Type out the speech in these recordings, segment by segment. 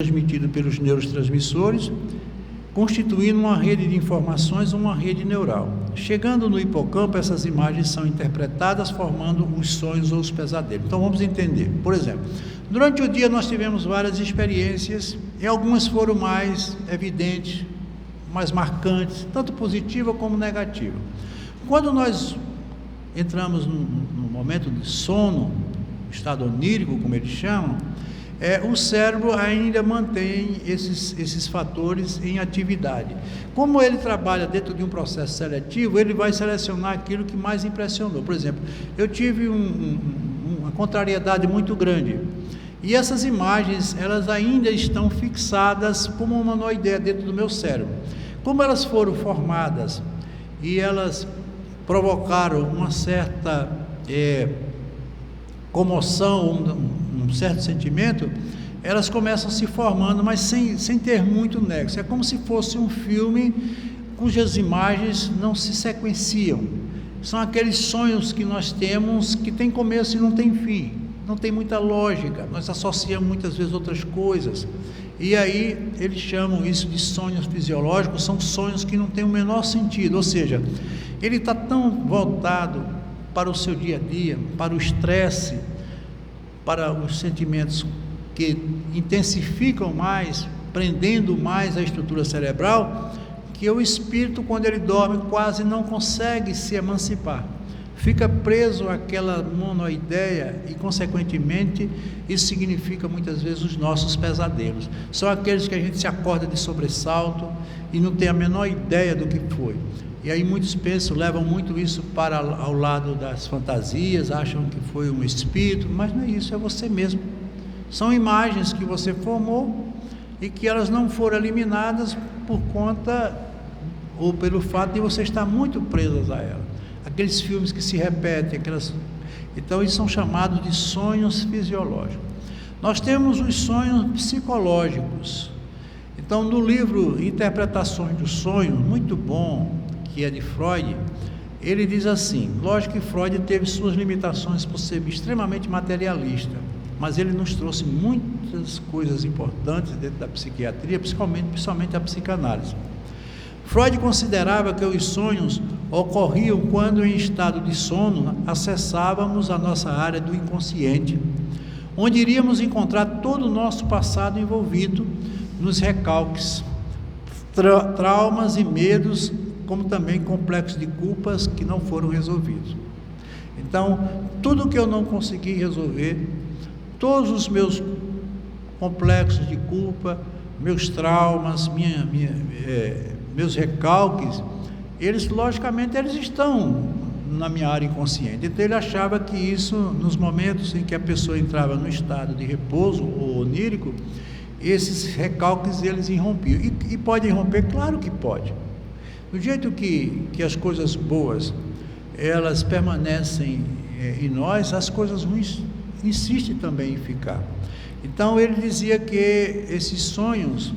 transmitido pelos neurotransmissores, constituindo uma rede de informações, uma rede neural. Chegando no hipocampo, essas imagens são interpretadas, formando os sonhos ou os pesadelos. Então vamos entender. Por exemplo, durante o dia nós tivemos várias experiências, e algumas foram mais evidentes, mais marcantes, tanto positiva como negativa. Quando nós entramos no momento de sono, estado onírico, como eles chamam, o cérebro ainda mantém esses fatores em atividade. Como ele trabalha dentro de um processo seletivo, ele vai selecionar aquilo que mais impressionou. Por exemplo, eu tive uma contrariedade muito grande, e essas imagens, elas ainda estão fixadas como uma noideia dentro do meu cérebro. Como elas foram formadas e elas provocaram uma certa comoção, um certo sentimento, elas começam a se formando, mas sem ter muito nexo. É como se fosse um filme cujas imagens não se sequenciam. São aqueles sonhos que nós temos que tem começo e não tem fim, não tem muita lógica, nós associamos muitas vezes outras coisas, e aí eles chamam isso de sonhos fisiológicos. São sonhos que não têm o menor sentido, ou seja, ele está tão voltado para o seu dia a dia, para o estresse, para os sentimentos que intensificam mais, prendendo mais a estrutura cerebral, que o espírito, quando ele dorme, quase não consegue se emancipar, fica preso àquela monoideia, e consequentemente isso significa muitas vezes os nossos pesadelos. São aqueles que a gente se acorda de sobressalto e não tem a menor ideia do que foi. E aí muitos pensam, levam muito isso para ao lado das fantasias, acham que foi um espírito, mas não é isso, é você mesmo. São imagens que você formou e que elas não foram eliminadas por conta ou pelo fato de você estar muito preso a ela. Aqueles filmes que se repetem, então eles são chamados de sonhos fisiológicos. Nós temos os sonhos psicológicos. Então, no livro Interpretações do Sonho, muito bom, que é de Freud, ele diz assim, lógico que Freud teve suas limitações por ser extremamente materialista, mas ele nos trouxe muitas coisas importantes dentro da psiquiatria, principalmente a psicanálise. Freud considerava que os sonhos ocorriam quando, em estado de sono, acessávamos a nossa área do inconsciente, onde iríamos encontrar todo o nosso passado envolvido nos recalques, traumas e medos, como também complexos de culpas que não foram resolvidos. Então, tudo que eu não consegui resolver, todos os meus complexos de culpa, meus traumas, meus recalques, eles, logicamente, eles estão na minha área inconsciente. Então, ele achava que isso, nos momentos em que a pessoa entrava no estado de repouso ou onírico, esses recalques, eles irrompiam. E podem irromper? Claro que pode. Do jeito que as coisas boas, elas permanecem em nós, as coisas ruins insistem também em ficar. Então, ele dizia que esses sonhos,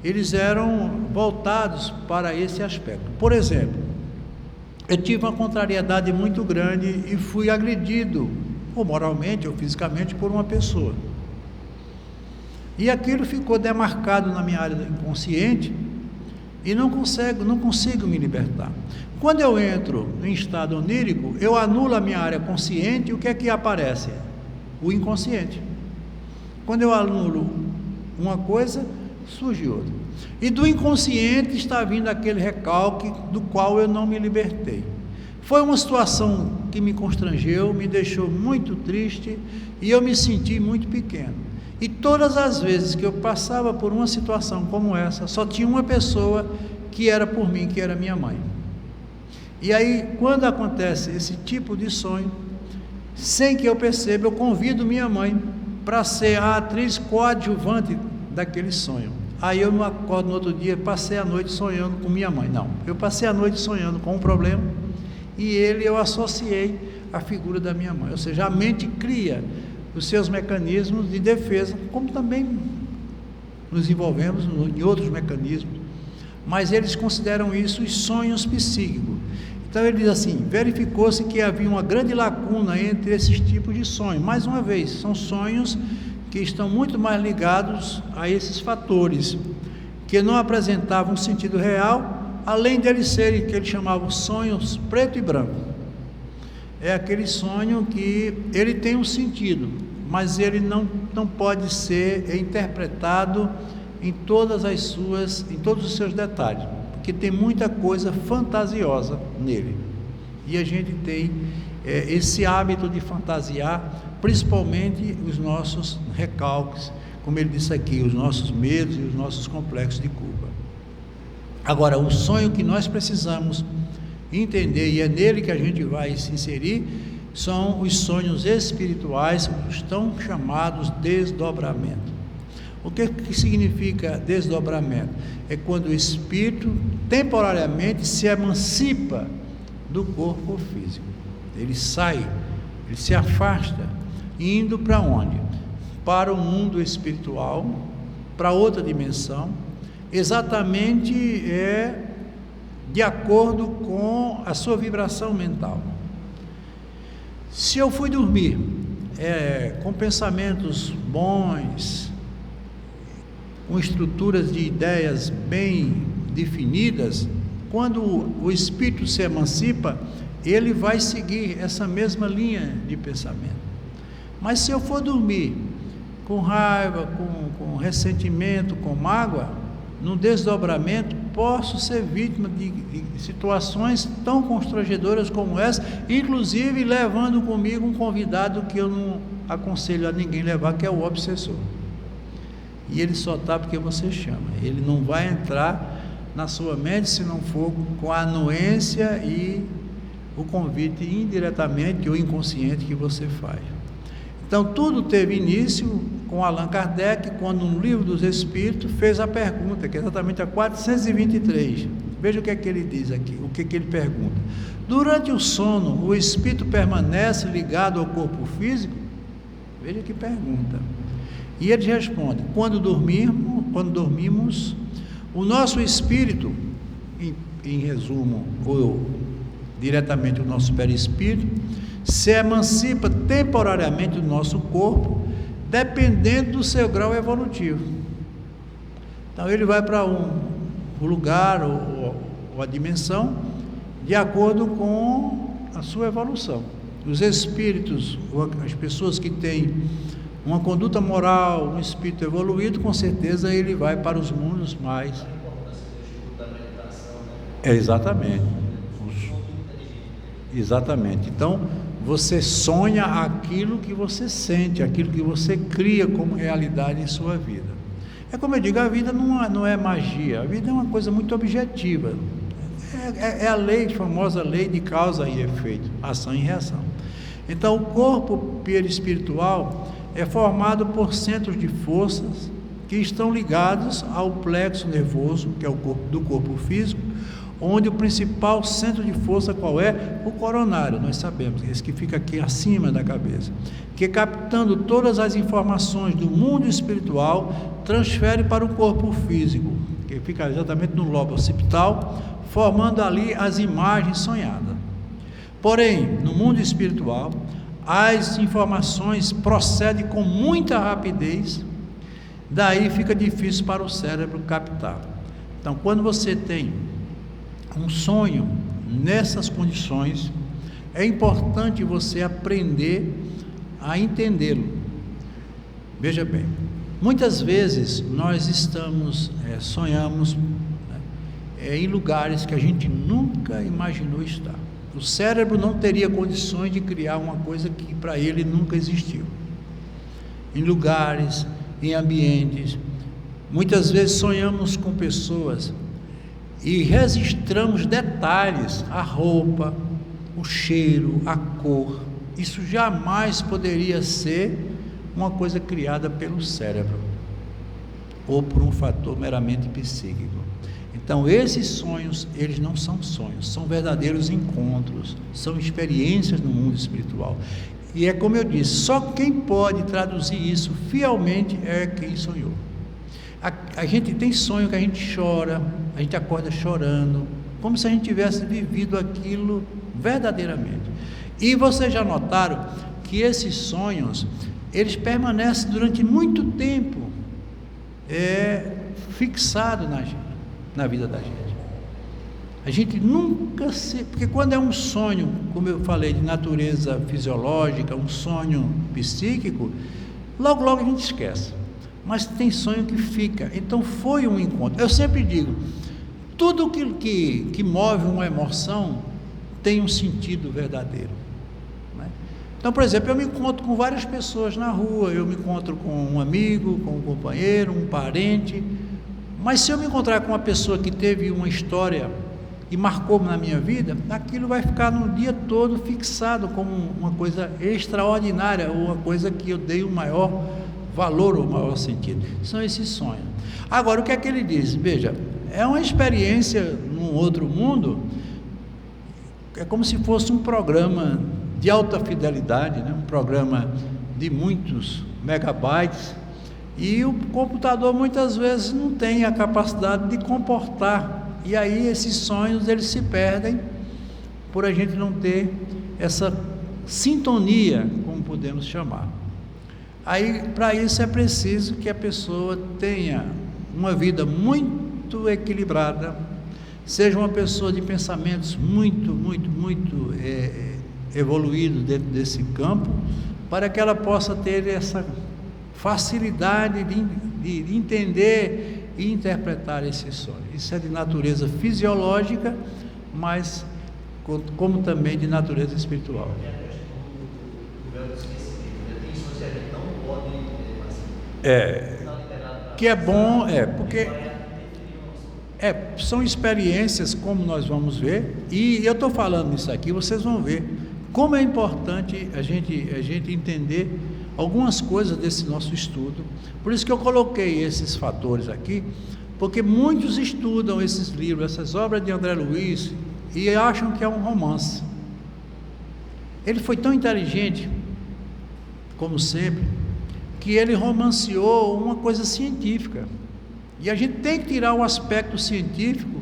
eles eram voltados para esse aspecto. Por exemplo, eu tive uma contrariedade muito grande e fui agredido, ou moralmente ou fisicamente, por uma pessoa. E aquilo ficou demarcado na minha área inconsciente, e não consigo me libertar. Quando eu entro em estado onírico, eu anulo a minha área consciente, e o que é que aparece? O inconsciente. Quando eu anulo uma coisa, surge outra. E do inconsciente está vindo aquele recalque do qual eu não me libertei. Foi uma situação que me constrangeu, me deixou muito triste, e eu me senti muito pequeno. E todas as vezes que eu passava por uma situação como essa, só tinha uma pessoa que era por mim, que era minha mãe. E aí, quando acontece esse tipo de sonho, sem que eu perceba, eu convido minha mãe para ser a atriz coadjuvante daquele sonho. Aí eu me acordo no outro dia, passei a noite sonhando com minha mãe. Não, eu passei a noite sonhando com um problema, e eu associei a figura da minha mãe. Ou seja, a mente cria os seus mecanismos de defesa, como também nos envolvemos em outros mecanismos, mas eles consideram isso os sonhos psíquicos. Então ele diz assim, verificou-se que havia uma grande lacuna entre esses tipos de sonhos. Mais uma vez, são sonhos que estão muito mais ligados a esses fatores, que não apresentavam um sentido real, além deles serem, que ele chamava sonhos preto e branco. É aquele sonho que ele tem um sentido, mas ele não pode ser interpretado em todos os seus detalhes, porque tem muita coisa fantasiosa nele, e a gente tem esse hábito de fantasiar, principalmente os nossos recalques, como ele disse aqui, os nossos medos e os nossos complexos de culpa. Agora, o sonho que nós precisamos entender, e é nele que a gente vai se inserir, são os sonhos espirituais, os tão chamados desdobramento. O que significa desdobramento? É quando o espírito temporariamente se emancipa do corpo físico. Ele sai, ele se afasta, indo para onde? Para o mundo espiritual, para outra dimensão, exatamente de acordo com a sua vibração mental. Se eu fui dormir com pensamentos bons, com estruturas de ideias bem definidas, quando o espírito se emancipa, ele vai seguir essa mesma linha de pensamento. Mas se eu for dormir com raiva, com ressentimento, com mágoa, no desdobramento, posso ser vítima de situações tão constrangedoras como essa, inclusive levando comigo um convidado que eu não aconselho a ninguém levar, que é o obsessor. E ele só está porque você chama. Ele não vai entrar na sua mente se não for com a anuência e o convite indiretamente ou inconsciente que você faz. Então, tudo teve início com Allan Kardec, quando no Livro dos Espíritos fez a pergunta, que é exatamente a 423. Veja o que é que ele diz aqui, o que é que ele pergunta. Durante o sono, o espírito permanece ligado ao corpo físico? Veja que pergunta. E ele responde: quando dormimos, o nosso espírito, em resumo, ou diretamente o nosso perispírito, se emancipa temporariamente do nosso corpo, dependendo do seu grau evolutivo. Então ele vai para um lugar ou a dimensão de acordo com a sua evolução. Os espíritos, ou as pessoas que têm uma conduta moral, um espírito evoluído, com certeza ele vai para os mundos mais. Exatamente. Exatamente. Então, você sonha aquilo que você sente, aquilo que você cria como realidade em sua vida. É como eu digo, a vida não é magia, a vida é uma coisa muito objetiva. É a lei, a famosa lei de causa e efeito, ação e reação. Então, o corpo perispiritual é formado por centros de forças que estão ligados ao plexo nervoso, que é o corpo do corpo físico, onde o principal centro de força qual é? O coronário, nós sabemos, esse que fica aqui acima da cabeça, que captando todas as informações do mundo espiritual, transfere para o corpo físico, que fica exatamente no lobo occipital, formando ali as imagens sonhadas. Porém, no mundo espiritual, as informações procedem com muita rapidez, daí fica difícil para o cérebro captar. Então, quando você tem um sonho nessas condições, é importante você aprender a entendê-lo. Veja bem, muitas vezes nós sonhamos em lugares que a gente nunca imaginou estar. O cérebro não teria condições de criar uma coisa que para ele nunca existiu. Em lugares, em ambientes, muitas vezes sonhamos com pessoas e registramos detalhes, a roupa, o cheiro, a cor. Isso jamais poderia ser uma coisa criada pelo cérebro ou por um fator meramente psíquico. Então, esses sonhos, eles não são sonhos, são verdadeiros encontros, são experiências no mundo espiritual. E é como eu disse, só quem pode traduzir isso fielmente é quem sonhou. A gente tem sonho que a gente chora, a gente acorda chorando, como se a gente tivesse vivido aquilo verdadeiramente. E vocês já notaram que esses sonhos, eles permanecem durante muito tempo fixados na vida da gente. A gente nunca porque quando é um sonho, como eu falei, de natureza fisiológica, um sonho psíquico, logo logo a gente esquece, mas tem sonho que fica. Então foi um encontro. Eu sempre digo, tudo que move uma emoção tem um sentido verdadeiro, né? Então, por exemplo, eu me encontro com várias pessoas na rua, eu me encontro com um amigo, com um companheiro, um parente, mas se eu me encontrar com uma pessoa que teve uma história e marcou na minha vida, aquilo vai ficar no dia todo fixado como uma coisa extraordinária, ou uma coisa que eu dei o maior valor, ou o maior sentido. São esses sonhos. Agora, o que é que ele diz? Veja, é uma experiência num outro mundo, é como se fosse um programa de alta fidelidade, né? Um programa de muitos megabytes, e o computador muitas vezes não tem a capacidade de comportar. E aí esses sonhos, eles se perdem por a gente não ter essa sintonia, como podemos chamar. Aí, para isso é preciso que a pessoa tenha uma vida muito equilibrada, seja uma pessoa de pensamentos muito evoluído dentro desse campo, para que ela possa ter essa facilidade de entender e interpretar esse sonho. Isso é de natureza fisiológica, mas como também de natureza espiritual. Que é bom, porque são experiências, como nós vamos ver, e eu estou falando isso aqui, vocês vão ver como é importante a gente entender algumas coisas desse nosso estudo. Por isso que eu coloquei esses fatores aqui, porque muitos estudam esses livros, essas obras de André Luiz, e acham que é um romance. Ele foi tão inteligente, como sempre, que ele romanceou uma coisa científica, e a gente tem que tirar o aspecto científico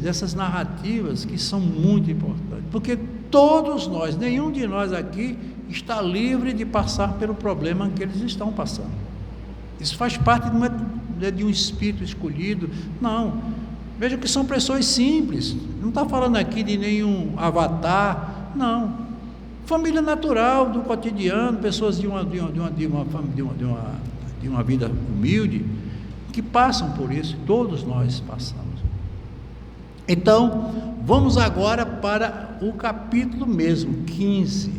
dessas narrativas, que são muito importantes, porque todos nós, nenhum de nós aqui está livre de passar pelo problema que eles estão passando. Isso faz parte de um espírito escolhido. Não, veja que são pessoas simples, não está falando aqui de nenhum avatar, não, família natural do cotidiano, pessoas de uma vida humilde, que passam por isso, todos nós passamos. Então, vamos agora para o capítulo mesmo, 15.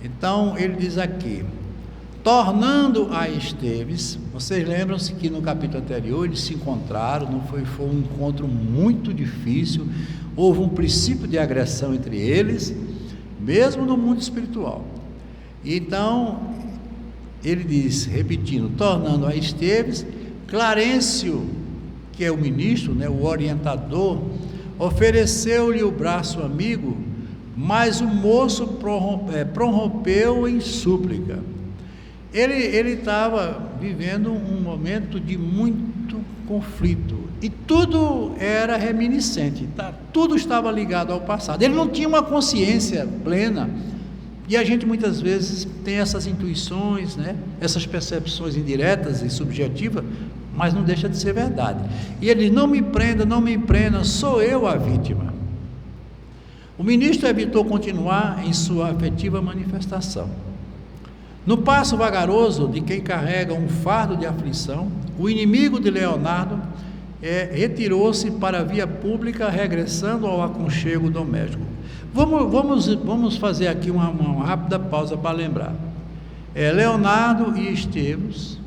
Então, ele diz aqui: tornando a Esteves, vocês lembram-se que no capítulo anterior eles se encontraram, não foi um encontro muito difícil, houve um princípio de agressão entre eles, mesmo no mundo espiritual. Então, ele diz, repetindo, tornando a Esteves, Clarencio, que é o ministro, né, o orientador, ofereceu-lhe o braço amigo, mas o moço prorrompeu em súplica. Ele estava vivendo um momento de muito conflito, e tudo era reminiscente, tudo estava ligado ao passado. Ele não tinha uma consciência plena, e a gente muitas vezes tem essas intuições, né, essas percepções indiretas e subjetivas, mas não deixa de ser verdade. E ele diz: não me prenda, sou eu a vítima. O ministro evitou continuar em sua afetiva manifestação. No passo vagaroso de quem carrega um fardo de aflição, o inimigo de Leonardo retirou-se para a via pública, regressando ao aconchego doméstico. Vamos fazer aqui uma rápida pausa para lembrar. Leonardo e Esteves,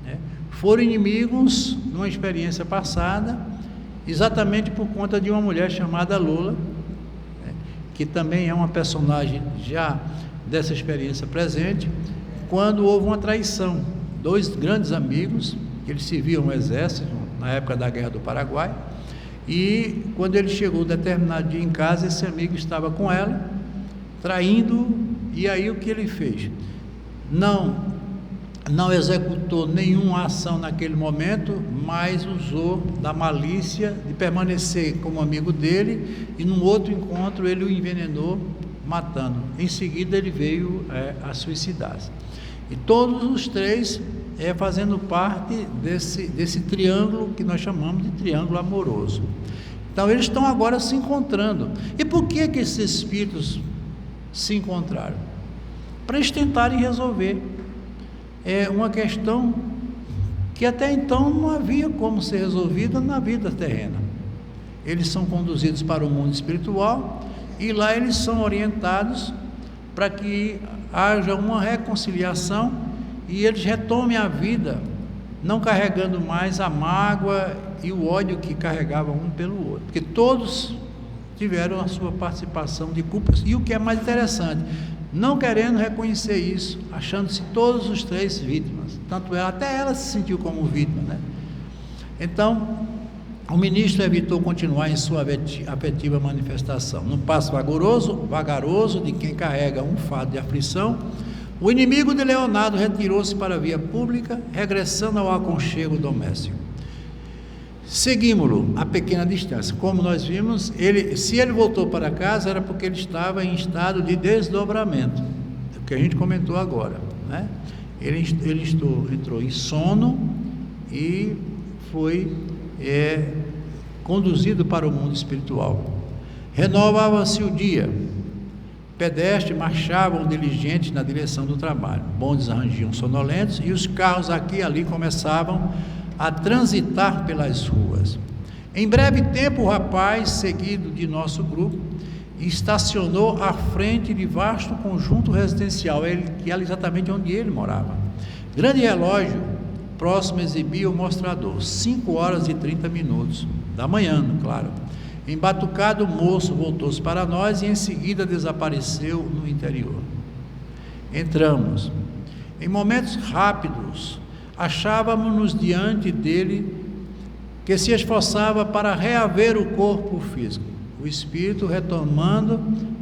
né, foram inimigos numa experiência passada, exatamente por conta de uma mulher chamada Lola, né, que também é uma personagem já dessa experiência presente, quando houve uma traição. Dois grandes amigos, que eles serviam no exército na época da Guerra do Paraguai, e quando ele chegou determinado dia em casa, esse amigo estava com ela, traindo, e aí o que ele fez? Não executou nenhuma ação naquele momento, mas usou da malícia de permanecer como amigo dele, e num outro encontro ele o envenenou, matando. Em seguida ele veio a suicidar-se. E todos os três fazendo parte desse triângulo que nós chamamos de triângulo amoroso. Então eles estão agora se encontrando. E por que esses espíritos se encontraram? Para eles tentarem resolver uma questão que até então não havia como ser resolvida na vida terrena. Eles são conduzidos para o mundo espiritual e lá eles são orientados para que haja uma reconciliação e eles retomem a vida, não carregando mais a mágoa e o ódio que carregavam um pelo outro, porque todos tiveram a sua participação de culpas, e o que é mais interessante, não querendo reconhecer isso, achando-se todos os três vítimas, tanto até ela se sentiu como vítima, né? Então, o ministro evitou continuar em sua afetiva manifestação, num passo vagaroso de quem carrega um fardo de aflição. O inimigo de Leonardo retirou-se para a via pública, regressando ao aconchego doméstico. Seguimos-lo a pequena distância. Como nós vimos, se ele voltou para casa, era porque ele estava em estado de desdobramento, o que a gente comentou agora, né? Ele entrou em sono e foi conduzido para o mundo espiritual. Renovava-se o dia. Pedestres marchavam diligentes na direção do trabalho. Bondes rangiam sonolentos e os carros aqui e ali começavam a transitar pelas ruas. Em breve tempo, o rapaz, seguido de nosso grupo, estacionou à frente de vasto conjunto residencial, que era exatamente onde ele morava. Grande relógio próximo exibia o mostrador, 5h30 da manhã, claro. Embatucado, o moço voltou-se para nós e em seguida desapareceu no interior. Entramos. Em momentos rápidos, achávamos-nos diante dele, que se esforçava para reaver o corpo físico, o espírito retomando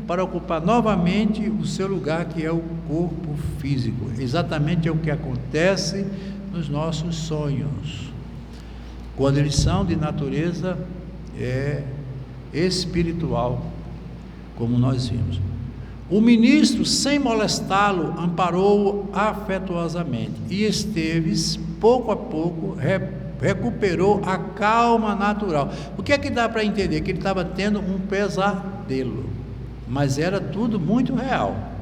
para ocupar novamente o seu lugar, que é o corpo físico. Exatamente é o que acontece nos nossos sonhos, quando eles são de natureza espiritual, como nós vimos. O ministro, sem molestá-lo, amparou-o afetuosamente e Esteves, pouco a pouco, recuperou a calma natural. O que é que dá para entender? Que ele estava tendo um pesadelo, mas era tudo muito real.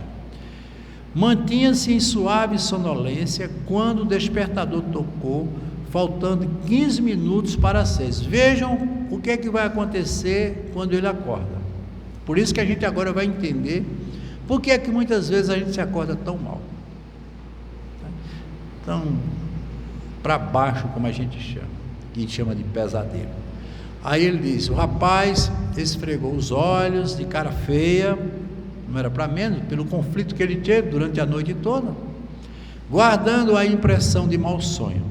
Mantinha-se em suave sonolência quando o despertador tocou, faltando 15 minutos para 6. Vejam o que é que vai acontecer quando ele acorda. Por isso que a gente agora vai entender por que é que muitas vezes a gente se acorda tão mal, tão para baixo, como a gente chama de pesadelo. Aí ele diz: o rapaz esfregou os olhos de cara feia, não era para menos, pelo conflito que ele teve durante a noite toda, guardando a impressão de mau sonho.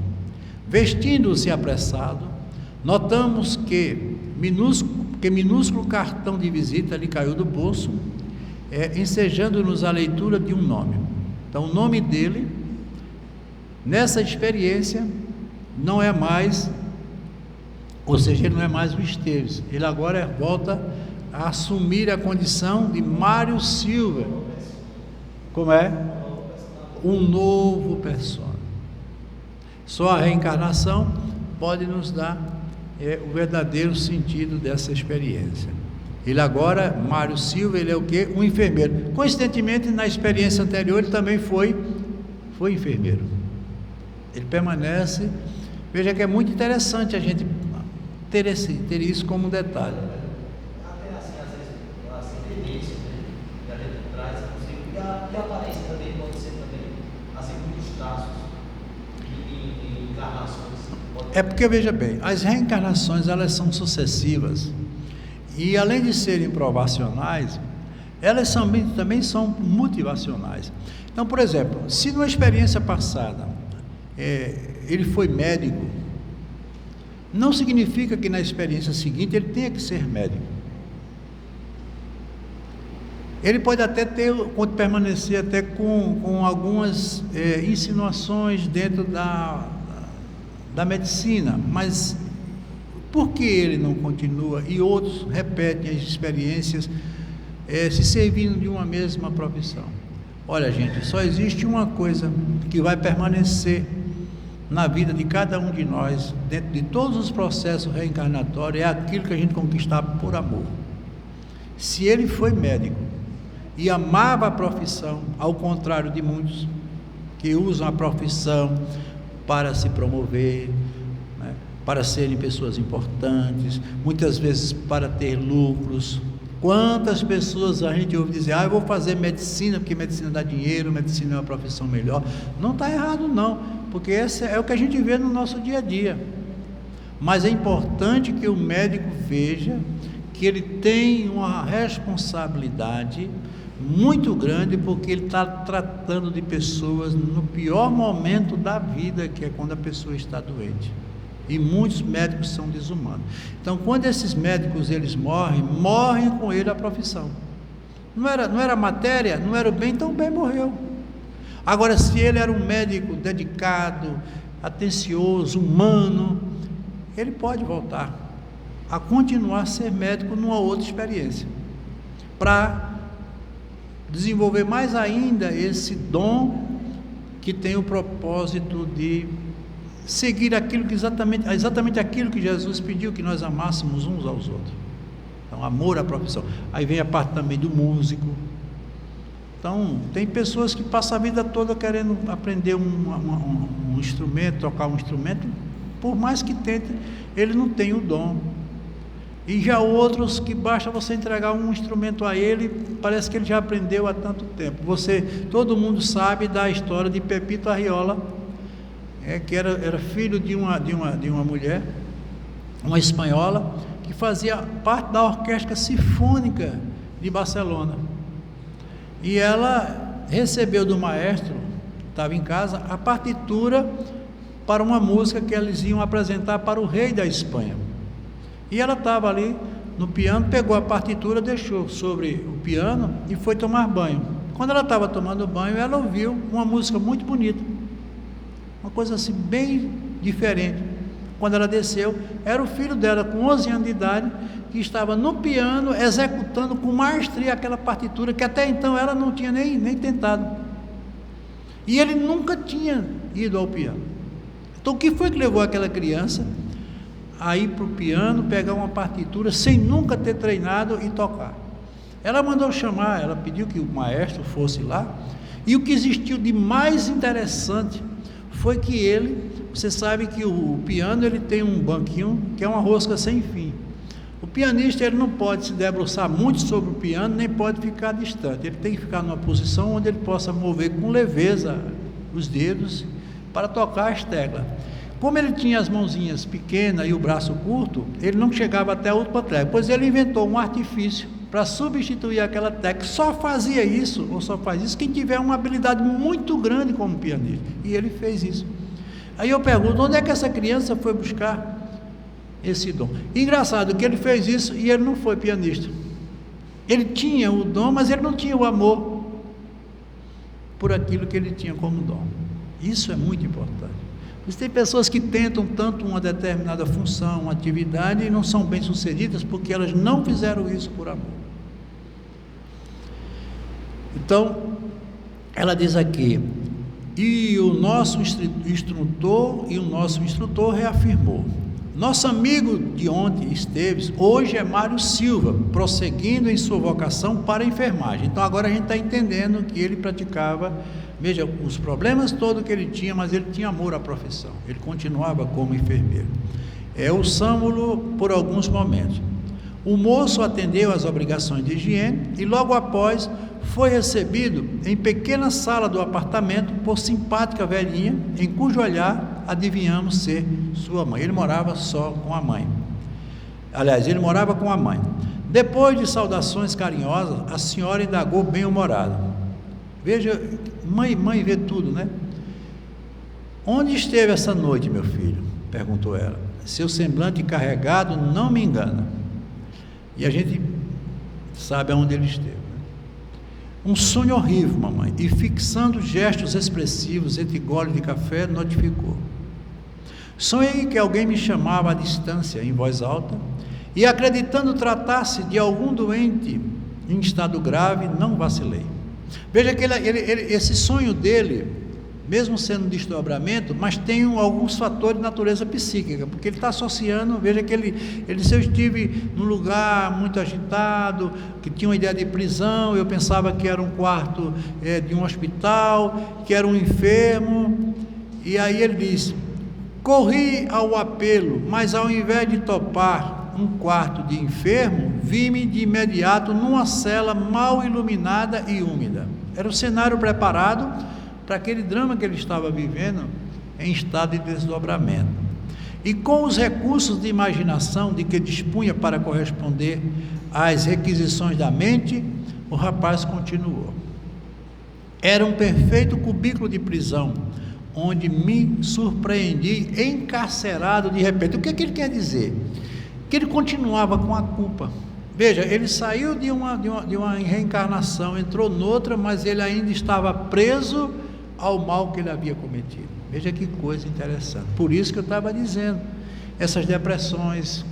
Vestindo-se apressado, notamos que minúsculo cartão de visita lhe caiu do bolso, ensejando-nos a leitura de um nome. Então, o nome dele, nessa experiência, não é mais, ou seja, ele não é mais o Esteves, ele agora volta a assumir a condição de Mário Silva. Como é? Um novo persona. Só a reencarnação pode nos dar o verdadeiro sentido dessa experiência. Ele agora, Mário Silva, ele é o quê? Um enfermeiro. Coincidentemente, na experiência anterior, ele também foi enfermeiro. Ele permanece. Veja que é muito interessante a gente ter isso como um detalhe. Até assim, às vezes, as tendências, né, que a gente traz, e a aparência também pode ser também, assim, muitos traços em encarnações. É porque, veja bem, as reencarnações, elas são sucessivas, e além de serem provacionais, elas também são motivacionais. Então, por exemplo, se numa experiência passada ele foi médico, não significa que na experiência seguinte ele tenha que ser médico. Ele pode até permanecer até com algumas insinuações dentro da medicina, mas por que ele não continua e outros repetem as experiências se servindo de uma mesma profissão. Olha, gente, só existe uma coisa que vai permanecer na vida de cada um de nós, dentro de todos os processos reencarnatórios, é aquilo que a gente conquistava por amor. Se ele foi médico e amava a profissão, ao contrário de muitos que usam a profissão para se promover, né, para serem pessoas importantes, muitas vezes para ter lucros. Quantas pessoas a gente ouve dizer: eu vou fazer medicina porque medicina dá dinheiro, medicina é uma profissão melhor. Não está errado não, porque esse é o que a gente vê no nosso dia a dia. Mas é importante que o médico veja que ele tem uma responsabilidade muito grande, porque ele está tratando de pessoas no pior momento da vida, que é quando a pessoa está doente. E muitos médicos são desumanos. Então, quando esses médicos eles morrem com ele a profissão. Não era matéria, não era o bem, então o bem morreu. Agora, se ele era um médico dedicado, atencioso, humano, ele pode voltar a continuar a ser médico numa outra experiência, para desenvolver mais ainda esse dom que tem o propósito de seguir aquilo que exatamente aquilo que Jesus pediu, que nós amássemos uns aos outros. Então, amor à profissão. Aí vem a parte também do músico. Então, tem pessoas que passam a vida toda querendo aprender um instrumento, tocar um instrumento, por mais que tente, ele não tem o dom. E já outros que basta você entregar um instrumento a ele, parece que ele já aprendeu há tanto tempo. Todo mundo sabe da história de Pepito Arriola, que era filho de uma mulher, uma espanhola, que fazia parte da orquestra sinfônica de Barcelona. E ela recebeu do maestro, estava em casa, a partitura para uma música que eles iam apresentar para o rei da Espanha. E ela estava ali no piano, pegou a partitura, deixou sobre o piano e foi tomar banho. Quando ela estava tomando banho, ela ouviu uma música muito bonita, uma coisa assim bem diferente. Quando ela desceu, era o filho dela com 11 anos de idade, que estava no piano executando com maestria aquela partitura que até então ela não tinha nem tentado. E ele nunca tinha ido ao piano. Então o que foi que levou aquela criança a ir para o piano, pegar uma partitura sem nunca ter treinado e tocar? Ela mandou chamar, ela pediu que o maestro fosse lá, e o que existiu de mais interessante foi que você sabe que o piano ele tem um banquinho que é uma rosca sem fim. O pianista ele não pode se debruçar muito sobre o piano, nem pode ficar distante. Ele tem que ficar numa posição onde ele possa mover com leveza os dedos para tocar as teclas. Como ele tinha as mãozinhas pequenas e o braço curto, ele não chegava até a última tecla. Pois ele inventou um artifício para substituir aquela tecla. Só fazia isso, ou só faz isso, quem tiver uma habilidade muito grande como pianista. E ele fez isso. Aí eu pergunto, onde é que essa criança foi buscar esse dom? Engraçado que ele fez isso e ele não foi pianista. Ele tinha o dom, mas ele não tinha o amor por aquilo que ele tinha como dom. Isso é muito importante. Mas tem pessoas que tentam tanto uma determinada função, uma atividade, e não são bem-sucedidas porque elas não fizeram isso por amor. Então, ela diz aqui, e o nosso instrutor reafirmou: nosso amigo de ontem, Esteves, hoje é Mário Silva, prosseguindo em sua vocação para a enfermagem. Então agora a gente está entendendo que ele praticava, veja, os problemas todos que ele tinha, mas ele tinha amor à profissão, ele continuava como enfermeiro. Ouçamo-lo por alguns momentos. O moço atendeu às obrigações de higiene e logo após foi recebido em pequena sala do apartamento por simpática velhinha, em cujo olhar adivinhamos ser sua mãe. Ele morava só com a mãe. Aliás, ele morava com a mãe. Depois de saudações carinhosas, a senhora indagou bem-humorada. Veja, mãe vê tudo, né? Onde esteve essa noite, meu filho? Perguntou ela. Seu semblante carregado não me engana. E a gente sabe aonde ele esteve. Um sonho horrível, mamãe. E fixando gestos expressivos entre goles de café, notificou: sonhei que alguém me chamava à distância, em voz alta, e acreditando tratar-se de algum doente em estado grave, não vacilei. Veja que esse sonho dele, mesmo sendo um desdobramento, mas tem alguns fatores de natureza psíquica, porque ele está associando. Veja que ele disse: eu estive num lugar muito agitado, que tinha uma ideia de prisão, eu pensava que era um quarto de um hospital, que era um enfermo, e aí ele diz: corri ao apelo, mas ao invés de topar um quarto de enfermo, vi-me de imediato numa cela mal iluminada e úmida. Era o cenário preparado para aquele drama que ele estava vivendo em estado de desdobramento. E com os recursos de imaginação de que dispunha para corresponder às requisições da mente, o rapaz continuou. Era um perfeito cubículo de prisão, onde me surpreendi encarcerado de repente. O que é que ele quer dizer? Que ele continuava com a culpa. Veja, ele saiu de uma reencarnação, entrou noutra, mas ele ainda estava preso ao mal que ele havia cometido. Veja que coisa interessante. Por isso que eu estava dizendo, essas depressões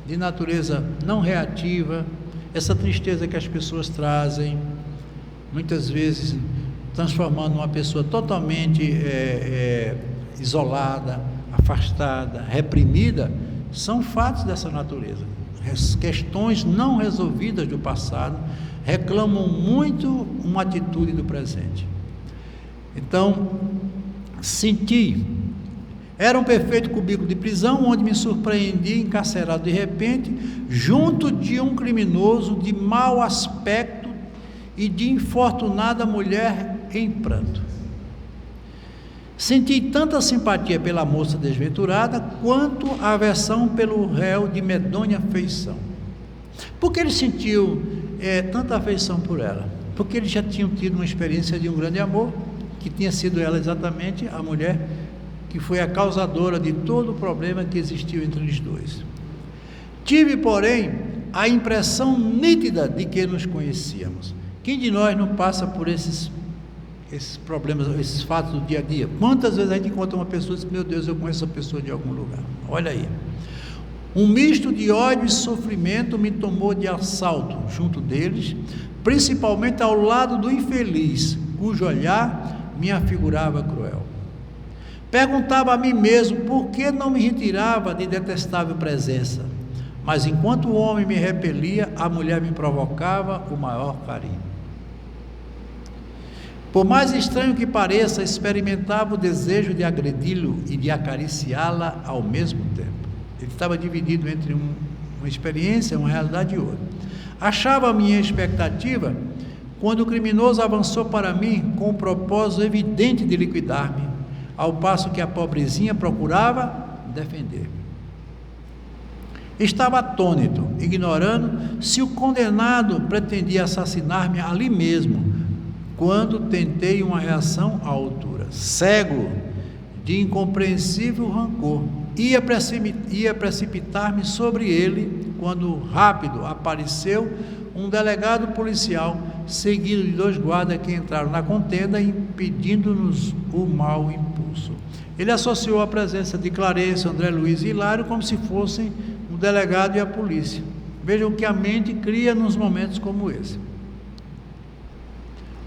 de natureza não reativa, essa tristeza que as pessoas trazem, muitas vezes transformando uma pessoa totalmente isolada, afastada, reprimida, são fatos dessa natureza. Questões não resolvidas do passado reclamam muito uma atitude do presente. Então, senti, era um perfeito cubículo de prisão, onde me surpreendi encarcerado de repente, junto de um criminoso de mau aspecto e de infortunada mulher em pranto. Senti tanta simpatia pela moça desventurada, quanto aversão pelo réu de medonha feição. Por que ele sentiu tanta afeição por ela? Porque eles já tinham tido uma experiência de um grande amor, que tinha sido ela exatamente a mulher que foi a causadora de todo o problema que existiu entre eles dois. Tive, porém, a impressão nítida de que nos conhecíamos. Quem de nós não passa por esses problemas, esses fatos do dia a dia? Quantas vezes a gente encontra uma pessoa e diz: meu Deus, eu conheço essa pessoa de algum lugar. Olha aí. Um misto de ódio e sofrimento me tomou de assalto junto deles, principalmente ao lado do infeliz, cujo olhar me afigurava cruel. Perguntava a mim mesmo por que não me retirava de detestável presença, mas enquanto o homem me repelia, a mulher me provocava o maior carinho. Por mais estranho que pareça, experimentava o desejo de agredi-lo e de acariciá-la ao mesmo tempo. Ele estava dividido entre uma experiência, uma realidade e outra. Achava a minha expectativa quando o criminoso avançou para mim com o propósito evidente de liquidar-me, ao passo que a pobrezinha procurava defender-me. Estava atônito, ignorando se o condenado pretendia assassinar-me ali mesmo, quando tentei uma reação à altura. Cego de incompreensível rancor, ia precipitar-me sobre ele, quando rápido apareceu um delegado policial, seguido de 2 guardas que entraram na contenda, impedindo-nos o mau impulso. Ele associou a presença de Clarencio, André Luiz e Hilário como se fossem o delegado e a polícia. Vejam o que a mente cria nos momentos como esse.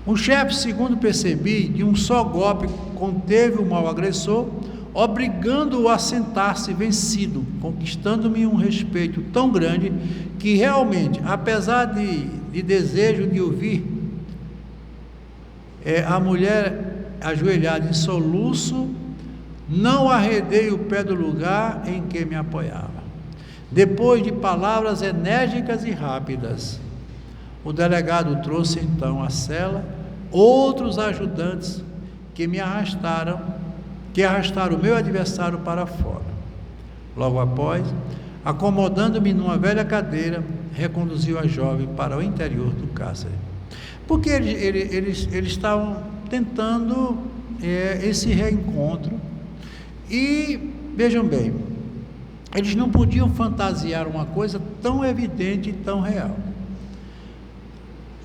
O chefe, segundo percebi, de um só golpe conteve o mau agressor, obrigando-o a sentar-se vencido, conquistando-me um respeito tão grande que realmente, apesar de desejo de ouvir a mulher ajoelhada em soluço, não arredei o pé do lugar em que me apoiava. Depois de palavras enérgicas e rápidas, o delegado trouxe então à cela outros ajudantes que arrastaram o meu adversário para fora. Logo após, acomodando-me numa velha cadeira, reconduziu a jovem para o interior do cárcere. Porque eles estavam tentando esse reencontro, e vejam bem, eles não podiam fantasiar uma coisa tão evidente e tão real.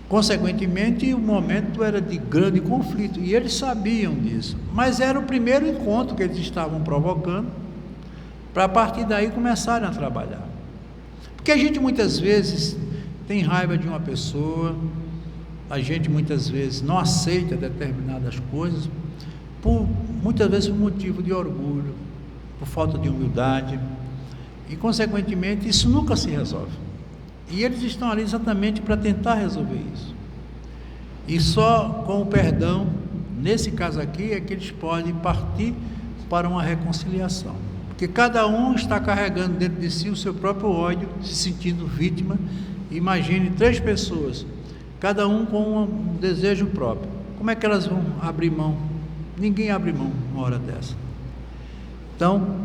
Consequentemente, o momento era de grande conflito, e eles sabiam disso, mas era o primeiro encontro que eles estavam provocando, para a partir daí começarem a trabalhar. Porque a gente muitas vezes tem raiva de uma pessoa, a gente muitas vezes não aceita determinadas coisas, muitas vezes por motivo de orgulho, por falta de humildade, e consequentemente isso nunca se resolve. E eles estão ali exatamente para tentar resolver isso. E só com o perdão, nesse caso aqui, é que eles podem partir para uma reconciliação. Porque cada um está carregando dentro de si o seu próprio ódio, se sentindo vítima. Imagine 3 pessoas, cada um com um desejo próprio. Como é que elas vão abrir mão? Ninguém abre mão uma hora dessa. Então,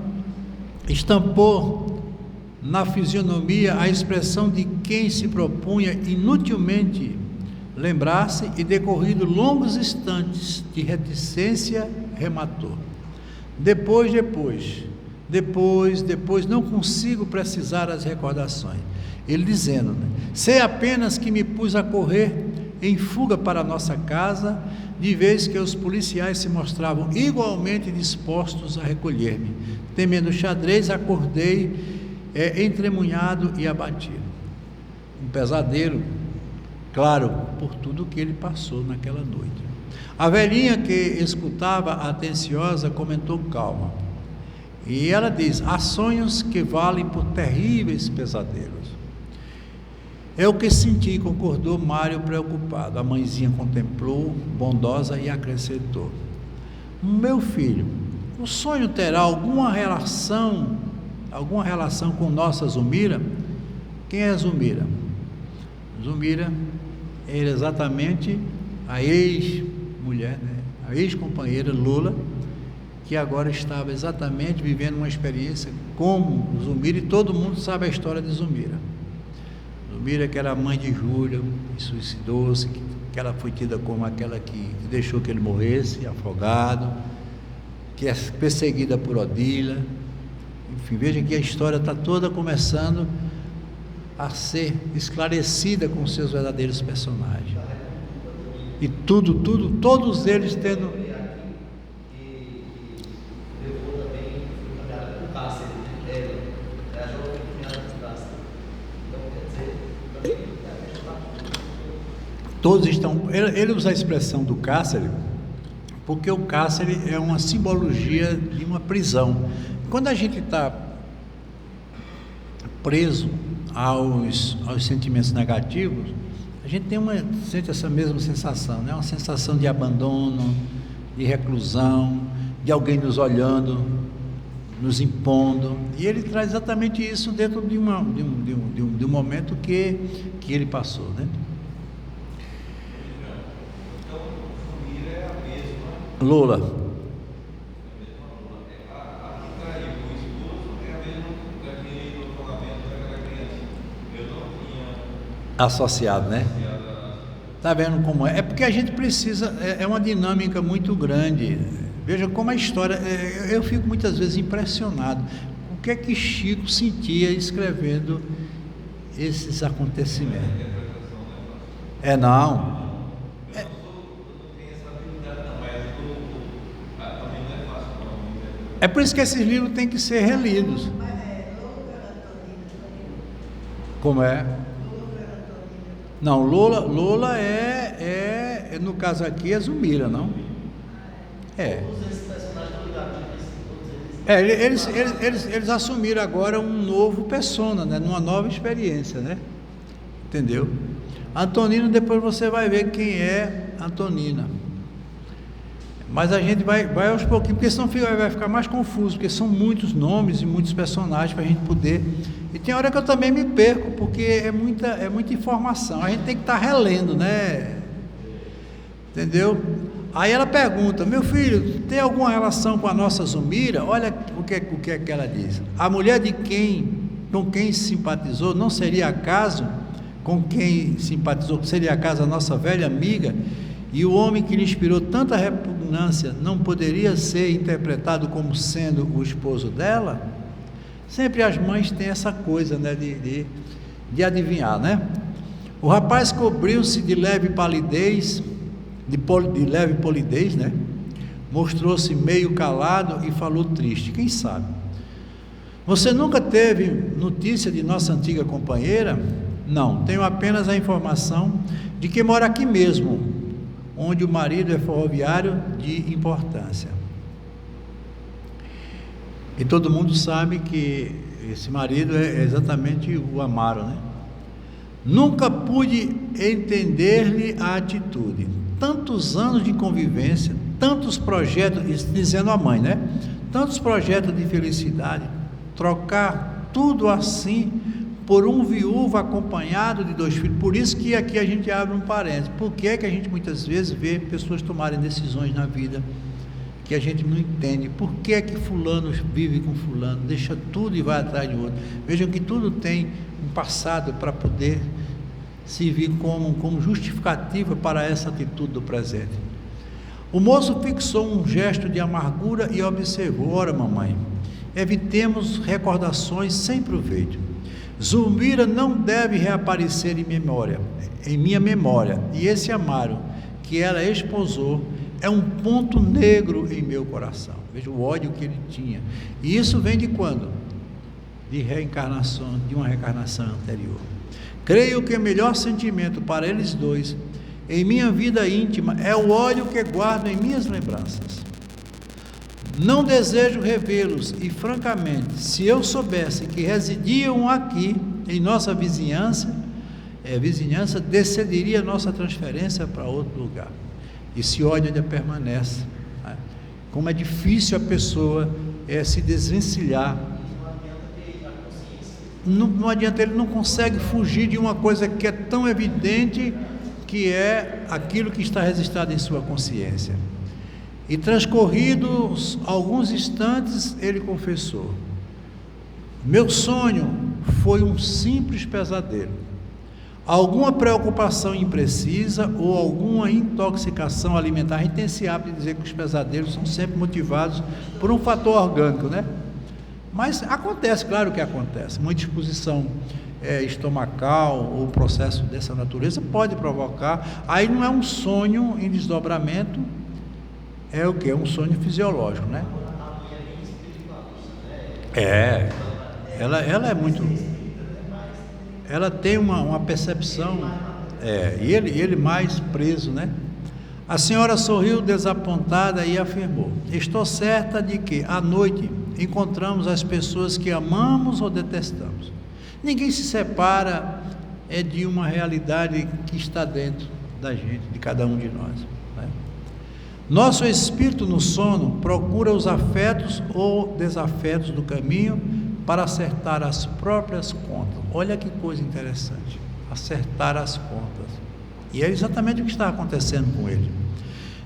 estampou na fisionomia a expressão de quem se propunha inutilmente lembrar-se, e decorrido longos instantes de reticência, rematou: depois, não consigo precisar as recordações. Ele dizendo, né? Sei apenas que me pus a correr em fuga para a nossa casa, de vez que os policiais se mostravam igualmente dispostos a recolher-me. Temendo o xadrez, acordei entremunhado e abatido. Um pesadelo, claro, por tudo que ele passou naquela noite. A velhinha, que escutava atenciosa, comentou calma. E ela diz: há sonhos que valem por terríveis pesadelos. É o que senti, concordou Mário preocupado. A mãezinha contemplou, bondosa, e acrescentou: meu filho, o sonho terá alguma relação com nossa Zumira? Quem é Zumira? Zumira era exatamente a ex-mulher, né? A ex-companheira Lula, que agora estava exatamente vivendo uma experiência como Zumira, e todo mundo sabe a história de Zumira. Zumira, que era a mãe de Júlio, e suicidou-se, que ela foi tida como aquela que deixou que ele morresse afogado, que é perseguida por Odila. Enfim, veja que a história está toda começando a ser esclarecida com seus verdadeiros personagens. E todos eles tendo... Todos estão... Ele usa a expressão do cárcere, porque o cárcere é uma simbologia de uma prisão. Quando a gente está preso aos sentimentos negativos, a gente sente essa mesma sensação, né? Uma sensação de abandono, de reclusão, de alguém nos olhando, nos impondo. E ele traz exatamente isso dentro de um momento que ele passou, né? Então, Zumira é a mesma Lula. A que traiu o esposo é a mesma daquele no parlamento daquela criança. Eu não tinha Associado, né? Está vendo como é? É porque a gente precisa, é uma dinâmica muito grande. Veja como a história, eu fico muitas vezes impressionado. O que é que Chico sentia escrevendo esses acontecimentos? Não. É por isso que esses livros têm que ser relidos. Como é? Não, Lula no caso aqui é Zumira, não? Eles assumiram agora um novo persona, né? Numa nova experiência, né? Entendeu? Antonina, depois você vai ver quem é Antonina. Mas a gente vai aos pouquinhos, porque senão vai ficar mais confuso, porque são muitos nomes e muitos personagens para a gente poder... E tem hora que eu também me perco, porque é muita informação, a gente tem que estar relendo, né? Entendeu? Aí ela pergunta: meu filho, tem alguma relação com a nossa Zumira? Olha o que é que ela diz: a mulher com quem simpatizou, não seria acaso com quem simpatizou, seria acaso a nossa velha amiga? E o homem que lhe inspirou tanta repugnância não poderia ser interpretado como sendo o esposo dela? Sempre as mães têm essa coisa, né, de adivinhar, né? O rapaz cobriu-se de leve palidez, de leve polidez, né? Mostrou-se meio calado e falou triste. Quem sabe? Você nunca teve notícia de nossa antiga companheira? Não, tenho apenas a informação de que mora aqui mesmo, onde o marido é ferroviário de importância. E todo mundo sabe que esse marido é exatamente o Amaro, né? Nunca pude entender-lhe a atitude. Tantos anos de convivência, tantos projetos, dizendo a mãe, né? Tantos projetos de felicidade, trocar tudo assim por um viúvo acompanhado de 2 filhos. Por isso que aqui a gente abre um parênteses. Por que é que a gente muitas vezes vê pessoas tomarem decisões na vida que a gente não entende? Por que é que fulano vive com fulano, deixa tudo e vai atrás de outro? Vejam que tudo tem um passado para poder servir como justificativa para essa atitude do presente. O moço fixou um gesto de amargura e observou: ora, mamãe, evitemos recordações sem proveito. Zulmira não deve reaparecer em minha memória, e esse Amaro que ela esposou é um ponto negro em meu coração. Veja o ódio que ele tinha. E isso vem de quando? De uma reencarnação anterior. Creio que o melhor sentimento para eles dois, em minha vida íntima, é o ódio que guardo em minhas lembranças. Não desejo revê-los e, francamente, se eu soubesse que residiam aqui, em nossa vizinhança, decidiria nossa transferência para outro lugar. Esse ódio ainda permanece, né? Como é difícil a pessoa se desvencilhar. Não adianta, ele não consegue fugir de uma coisa que é tão evidente, que é aquilo que está registrado em sua consciência. E transcorridos alguns instantes, ele confessou: meu sonho foi um simples pesadelo. Alguma preocupação imprecisa ou alguma intoxicação alimentar. A gente tem esse hábito de dizer que os pesadelos são sempre motivados por um fator orgânico, né? Mas acontece, claro que acontece. Uma indisposição estomacal ou processo dessa natureza pode provocar. Aí não é um sonho em desdobramento, é o que? É um sonho fisiológico, né? Ela é muito... Ela tem uma percepção, e ele mais preso, né? A senhora sorriu desapontada e afirmou: estou certa de que à noite encontramos as pessoas que amamos ou detestamos. Ninguém se separa de uma realidade que está dentro da gente, de cada um de nós, né? Nosso espírito no sono procura os afetos ou desafetos do caminho para acertar as próprias contas. Olha que coisa interessante, acertar as contas. E é exatamente o que está acontecendo com ele.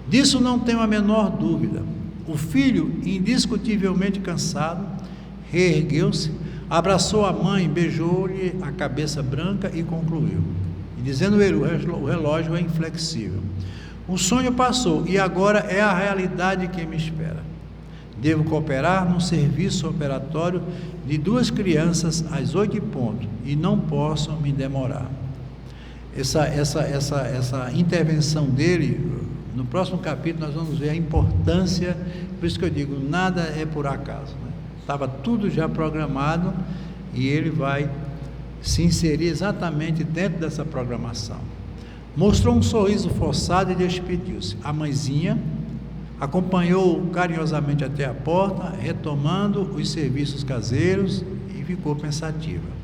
Disso não tenho a menor dúvida. O filho, indiscutivelmente cansado, reergueu-se, abraçou a mãe, beijou-lhe a cabeça branca e concluiu, e dizendo ele: o relógio é inflexível. O sonho passou e agora é a realidade que me espera. Devo cooperar num serviço operatório de 2 crianças às 8h e não posso me demorar. Essa intervenção dele, no próximo capítulo nós vamos ver a importância. Por isso que eu digo, nada é por acaso, né? Estava tudo já programado e ele vai se inserir exatamente dentro dessa programação. Mostrou um sorriso forçado e despediu-se. A mãezinha acompanhou-o carinhosamente até a porta, retomando os serviços caseiros, e ficou pensativa.